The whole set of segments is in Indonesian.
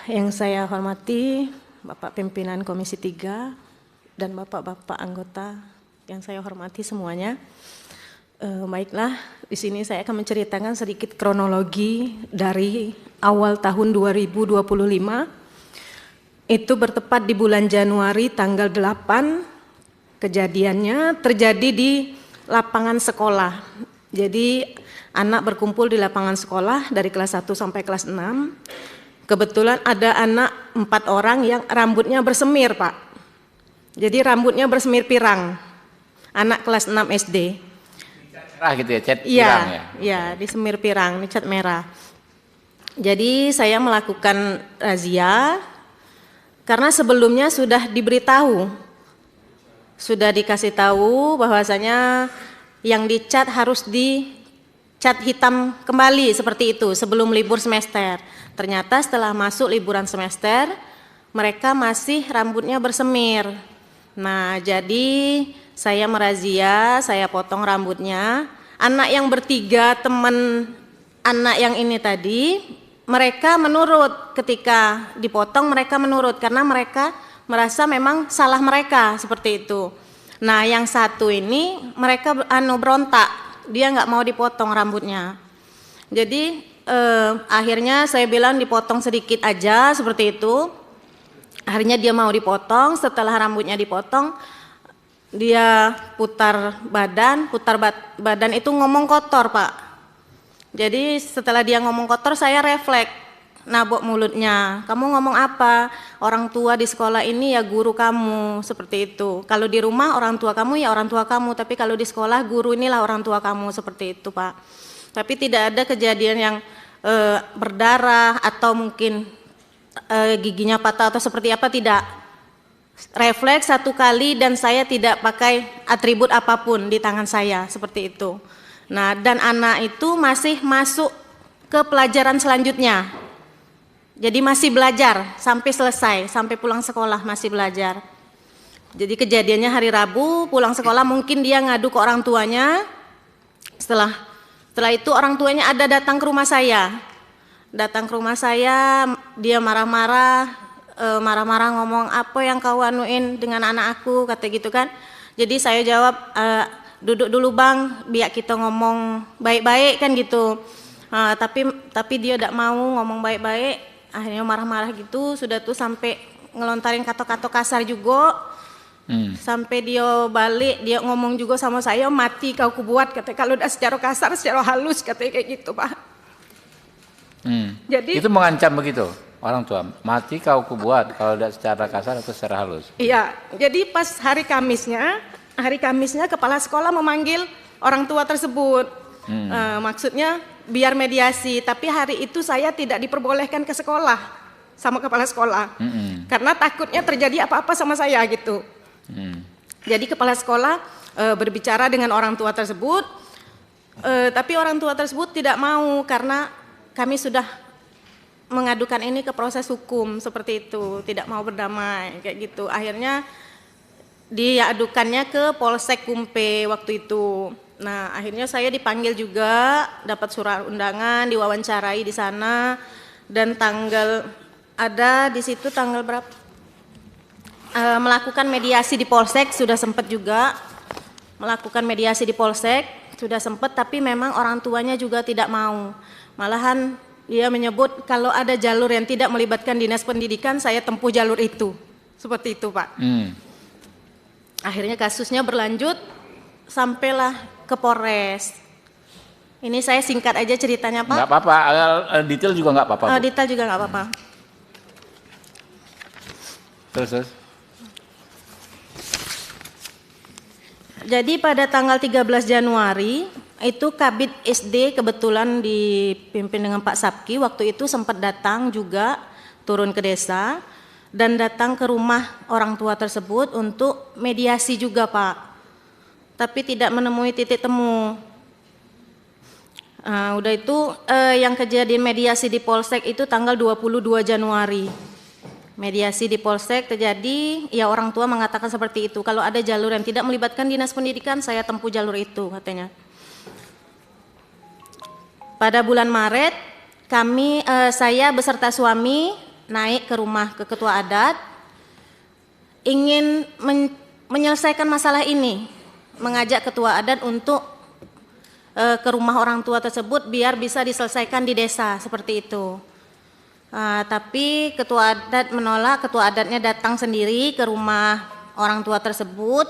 Yang saya hormati Bapak Pimpinan Komisi 3 dan Bapak-Bapak anggota yang saya hormati semuanya. Baiklah, di sini saya akan menceritakan sedikit kronologi dari awal tahun 2025. Itu bertepat di bulan Januari tanggal 8, kejadiannya terjadi di lapangan sekolah. Jadi anak berkumpul di lapangan sekolah dari kelas 1 sampai kelas 6. Kebetulan ada anak 4 orang yang rambutnya bersemir, Pak. Jadi rambutnya bersemir pirang, anak kelas 6 SD. Merah gitu ya, cat pirang ya? Iya, di semir pirang, di cat merah. Jadi saya melakukan razia karena sebelumnya sudah diberitahu, sudah dikasih tahu bahwasanya yang dicat harus dicat hitam kembali seperti itu sebelum libur semester. Ternyata setelah masuk liburan semester, mereka masih rambutnya bersemir. Nah, jadi saya merazia, saya potong rambutnya. Anak yang bertiga, teman anak yang ini tadi, mereka menurut ketika dipotong, mereka menurut karena mereka merasa memang salah mereka seperti itu. Nah, yang satu ini mereka berontak, dia nggak mau dipotong rambutnya. Jadi akhirnya saya bilang dipotong sedikit aja seperti itu. Akhirnya dia mau dipotong. Setelah rambutnya dipotong, dia putar badan itu ngomong kotor, Pak. Jadi setelah dia ngomong kotor, saya refleks, nabok mulutnya. Kamu ngomong apa? Orang tua di sekolah ini ya guru kamu, seperti itu. Kalau di rumah orang tua kamu ya orang tua kamu, tapi kalau di sekolah guru inilah orang tua kamu, seperti itu, Pak. Tapi tidak ada kejadian yang berdarah atau mungkin giginya patah atau seperti apa, tidak. Refleks satu kali dan saya tidak pakai atribut apapun di tangan saya, seperti itu. Nah, dan anak itu masih masuk ke pelajaran selanjutnya. Jadi masih belajar sampai selesai, sampai pulang sekolah masih belajar. Jadi kejadiannya hari Rabu, pulang sekolah mungkin dia ngadu ke orang tuanya. Setelah itu orang tuanya ada datang ke rumah saya. Datang ke rumah saya, dia marah-marah ngomong, apa yang kau anuin dengan anak aku, kata gitu kan. Jadi saya jawab, duduk dulu bang, biar kita ngomong baik-baik kan gitu. Tapi dia tidak mau ngomong baik-baik, akhirnya marah-marah gitu. Sudah tuh sampai ngelontarin kata-kata kasar juga. Sampai dia balik, dia ngomong juga sama saya, mati kau kubuat, katanya. Kalau udah secara kasar, secara halus, katanya kayak gitu, Pak. Jadi itu mengancam begitu orang tua, mati kau kubuat, kalau udah secara kasar atau secara halus. Iya, jadi pas hari Kamisnya kepala sekolah memanggil orang tua tersebut. Maksudnya biar mediasi, tapi hari itu saya tidak diperbolehkan ke sekolah sama kepala sekolah. Karena takutnya terjadi apa-apa sama saya gitu. Jadi kepala sekolah berbicara dengan orang tua tersebut, tapi orang tua tersebut tidak mau karena kami sudah mengadukan ini ke proses hukum seperti itu, tidak mau berdamai kayak gitu. Akhirnya diadukannya ke Polsek Kumpe waktu itu. Nah, akhirnya saya dipanggil juga, dapat surat undangan, diwawancarai di sana, dan ada di situ tanggal berapa? Melakukan mediasi di Polsek, sudah sempat juga melakukan mediasi di Polsek, sudah sempat, tapi memang orang tuanya juga tidak mau. Malahan dia menyebut kalau ada jalur yang tidak melibatkan dinas pendidikan, saya tempuh jalur itu, seperti itu, Pak. Akhirnya kasusnya berlanjut, sampailah ke Polres. Ini saya singkat aja ceritanya, Pak. Nggak apa-apa, detail juga nggak apa-apa. Detail juga nggak apa-apa. Terus. Jadi pada tanggal 13 Januari itu Kabid SD kebetulan dipimpin dengan Pak Sabki, waktu itu sempat datang juga, turun ke desa dan datang ke rumah orang tua tersebut untuk mediasi juga, Pak. Tapi tidak menemui titik temu. Udah itu yang kejadian mediasi di Polsek itu tanggal 22 Januari. Mediasi di Polsek terjadi, ya orang tua mengatakan seperti itu. Kalau ada jalur yang tidak melibatkan dinas pendidikan, saya tempuh jalur itu, katanya. Pada bulan Maret, saya beserta suami naik ke rumah ke ketua adat, ingin menyelesaikan masalah ini, mengajak ketua adat untuk ke rumah orang tua tersebut biar bisa diselesaikan di desa, seperti itu. Tapi ketua adat menolak, ketua adatnya datang sendiri ke rumah orang tua tersebut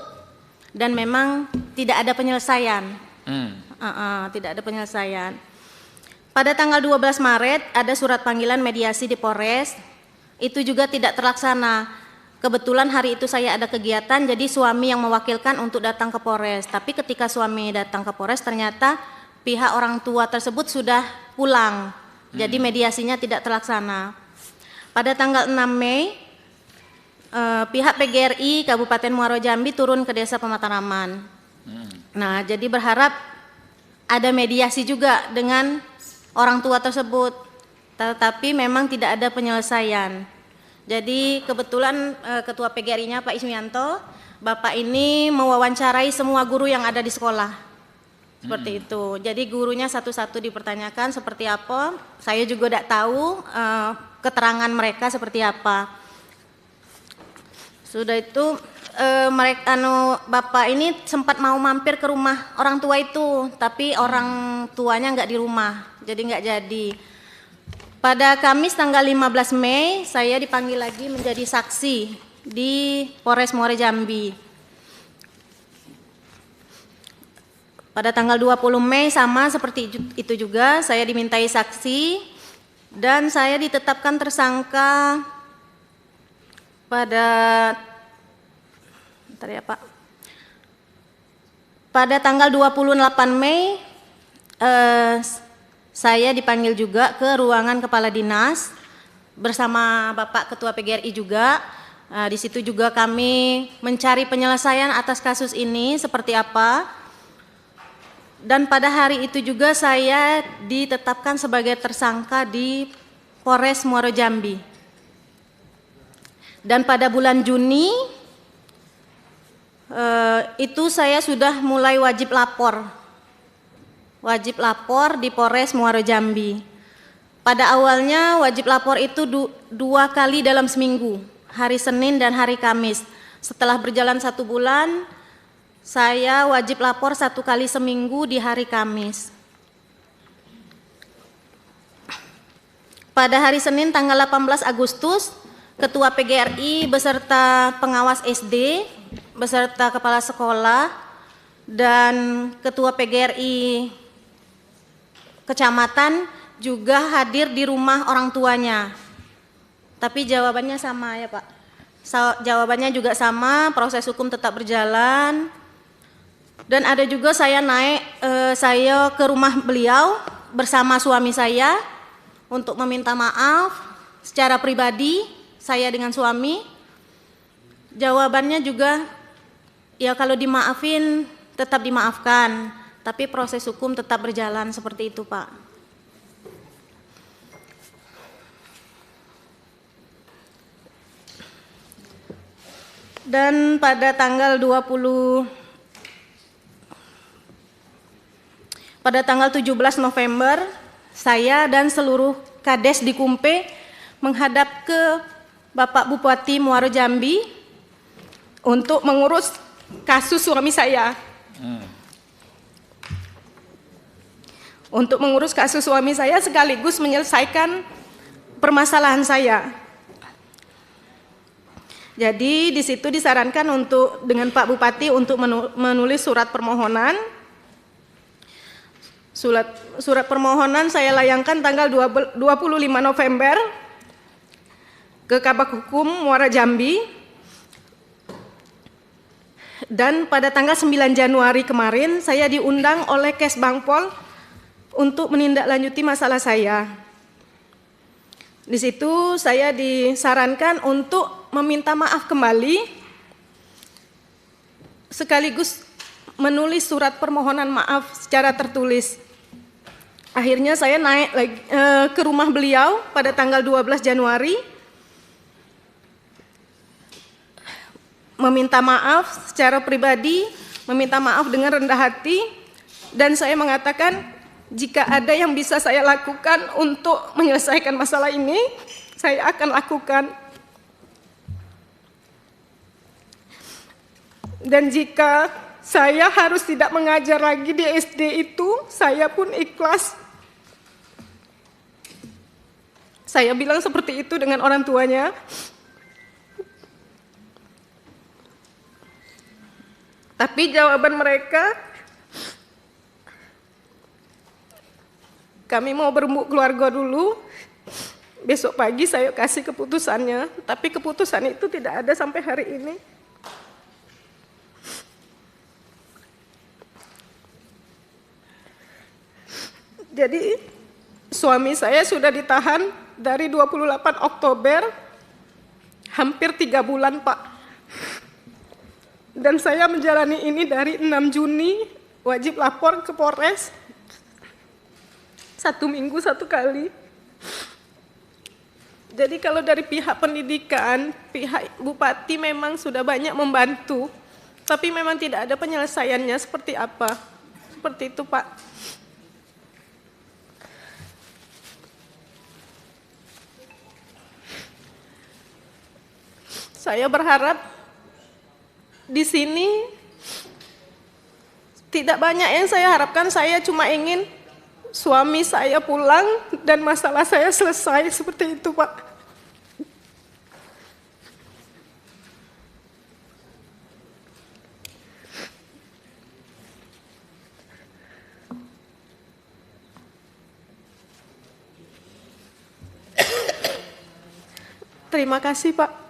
dan memang tidak ada penyelesaian. Tidak ada penyelesaian. Pada tanggal 12 Maret ada surat panggilan mediasi di Polres, itu juga tidak terlaksana. Kebetulan hari itu saya ada kegiatan, jadi suami yang mewakilkan untuk datang ke Polres. Tapi ketika suami datang ke Polres ternyata pihak orang tua tersebut sudah pulang, jadi mediasinya tidak terlaksana. Pada tanggal 6 Mei, pihak PGRI Kabupaten Muaro Jambi turun ke Desa Pemataraman. Nah, jadi berharap ada mediasi juga dengan orang tua tersebut, tetapi memang tidak ada penyelesaian. Jadi kebetulan ketua PGRI-nya Pak Ismianto, Bapak ini mewawancarai semua guru yang ada di sekolah. Seperti itu. Jadi gurunya satu-satu dipertanyakan seperti apa. Saya juga tidak tahu keterangan mereka seperti apa. Sudah itu Bapak ini sempat mau mampir ke rumah orang tua itu, tapi orang tuanya nggak di rumah, jadi nggak jadi. Pada Kamis tanggal 15 Mei, saya dipanggil lagi menjadi saksi di Polres Muaro Jambi. Pada tanggal 20 Mei sama seperti itu juga, saya dimintai saksi dan saya ditetapkan tersangka pada pada tanggal 28 Mei saya dipanggil juga ke ruangan kepala dinas bersama Bapak Ketua PGRI juga. Di situ juga kami mencari penyelesaian atas kasus ini seperti apa. Dan pada hari itu juga saya ditetapkan sebagai tersangka di Polres Muaro Jambi. Dan pada bulan Juni itu saya sudah mulai wajib lapor di Polres Muaro Jambi. Pada awalnya wajib lapor itu 2 kali dalam seminggu, hari Senin dan hari Kamis. Setelah berjalan 1 bulan, saya wajib lapor 1 kali seminggu di hari Kamis. Pada hari Senin tanggal 18 Agustus, Ketua PGRI beserta pengawas SD, beserta kepala sekolah, dan Ketua PGRI Kecamatan juga hadir di rumah orang tuanya. Tapi jawabannya sama ya Pak. Jawabannya juga sama, proses hukum tetap berjalan. Dan ada juga saya saya ke rumah beliau bersama suami saya untuk meminta maaf secara pribadi. Saya dengan suami, jawabannya juga ya kalau dimaafin tetap dimaafkan, tapi proses hukum tetap berjalan seperti itu Pak. Dan pada tanggal 17 November, saya dan seluruh Kades di Kumpe menghadap ke Bapak Bupati Muaro Jambi untuk mengurus kasus suami saya. Untuk mengurus kasus suami saya sekaligus menyelesaikan permasalahan saya. Jadi di situ disarankan untuk dengan Pak Bupati untuk menulis surat permohonan. Surat permohonan saya layangkan tanggal 25 November ke Kabak Hukum Muaro Jambi. Dan pada tanggal 9 Januari kemarin saya diundang oleh Kesbangpol untuk menindaklanjuti masalah saya. Di situ saya disarankan untuk meminta maaf kembali sekaligus menulis surat permohonan maaf secara tertulis. Akhirnya saya naik lagi ke rumah beliau pada tanggal 12 Januari meminta maaf secara pribadi, meminta maaf dengan rendah hati, dan saya mengatakan jika ada yang bisa saya lakukan untuk menyelesaikan masalah ini, saya akan lakukan. Dan jika saya harus tidak mengajar lagi di SD itu, saya pun ikhlas. Saya bilang seperti itu dengan orang tuanya. Tapi jawaban mereka, kami mau berembuk keluarga dulu, besok pagi saya kasih keputusannya. Tapi keputusan itu tidak ada sampai hari ini. Jadi suami saya sudah ditahan dari 28 Oktober, hampir 3 bulan Pak. Dan saya menjalani ini dari 6 Juni, wajib lapor ke Polres, 1 minggu 1 kali. Jadi kalau dari pihak pendidikan, pihak Bupati memang sudah banyak membantu, tapi memang tidak ada penyelesaiannya seperti apa. Seperti itu Pak. Saya berharap di sini tidak banyak yang saya harapkan, saya cuma ingin suami saya pulang dan masalah saya selesai, seperti itu Pak. Terima kasih Pak.